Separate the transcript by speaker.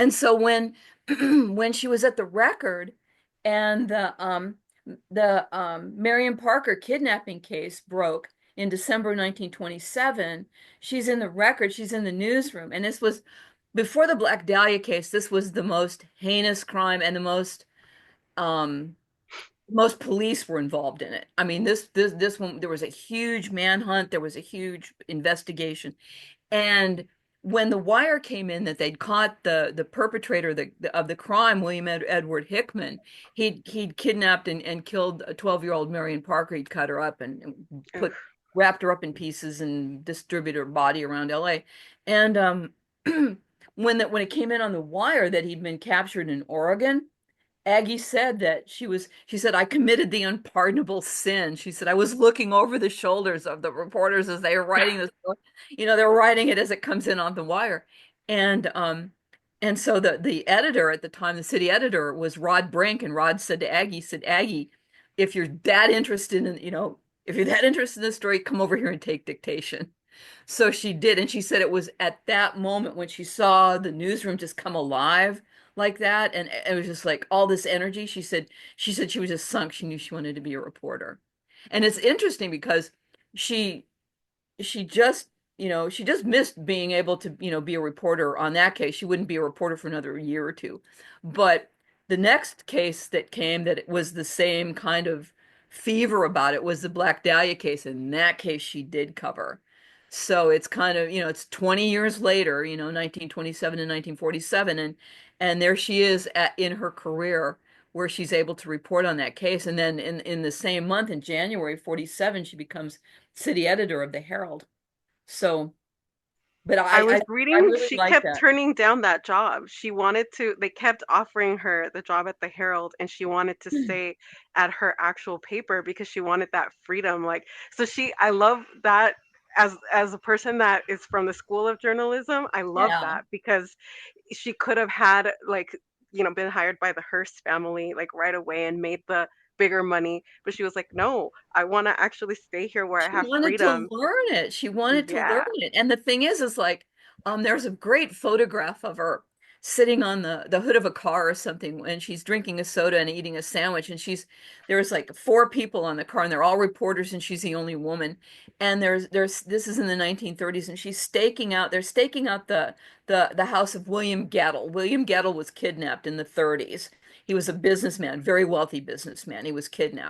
Speaker 1: And so when when she was at the record and the Marian Parker kidnapping case broke in December 1927, she's in the record, she's in the newsroom, and this was before the Black Dahlia case. This was the most heinous crime and the um most police were involved in it. I mean, this one, there was a huge manhunt, there was a huge investigation. And when the wire came in that they'd caught the perpetrator of the crime, William Edward Hickman, he'd kidnapped and killed a 12-year-old Marian Parker. He'd cut her up and put
Speaker 2: Oof.
Speaker 1: wrapped her up in pieces and distributed her body around LA. And when it came in on the wire that he'd been captured in Oregon, Aggie said that she said, I committed the unpardonable sin. She said, I was looking over the shoulders of the reporters as they were writing this, they're writing it as it comes in on the wire. And so the editor at the time, the city editor, was Rod Brink, and Rod said to Aggie, said, Aggie, if you're that interested in, if you're that interested in this story, come over here and take dictation. So she did, and she said it was at that moment when she saw the newsroom just come alive like that, and it was just like all this energy. She said she was just sunk. She knew she wanted to be a reporter. And it's interesting because she she just, she just missed being able to, be a reporter on that case. She wouldn't be a reporter for another year or two. But the next case that came that it was the same kind of fever about it was the Black Dahlia case. And that case she did cover. So it's kind of, it's 20 years later, 1927 and 1947, and there she is in her career where she's able to report on that case. And then in the same month, in January 47, she becomes city editor of the Herald. So, but
Speaker 2: I
Speaker 1: I
Speaker 2: was
Speaker 1: I
Speaker 2: reading
Speaker 1: really
Speaker 2: she
Speaker 1: like
Speaker 2: kept
Speaker 1: that.
Speaker 2: turning down that job. She wanted to, they kept offering her the job at the Herald and she wanted to stay at her actual paper because she wanted that freedom. Like, so I love that as a person that is from the school of journalism, I love
Speaker 1: Yeah.
Speaker 2: that because she could have had like, been hired by the Hearst family like right away and made the bigger money, but she was like, "No, I want to actually stay here where I
Speaker 1: She
Speaker 2: have
Speaker 1: wanted to
Speaker 2: freedom."
Speaker 1: learn it. She wanted to learn
Speaker 2: Yeah.
Speaker 1: it. And the thing is like, there's a great photograph of her sitting on the hood of a car or something, and she's drinking a soda and eating a sandwich. And there's like four people on the car, and they're all reporters, and she's the only woman. And this is in the 1930s, and they're staking out the house of William Gettle. William Gettle was kidnapped in the 30s. He was a businessman, very wealthy businessman. He was kidnapped.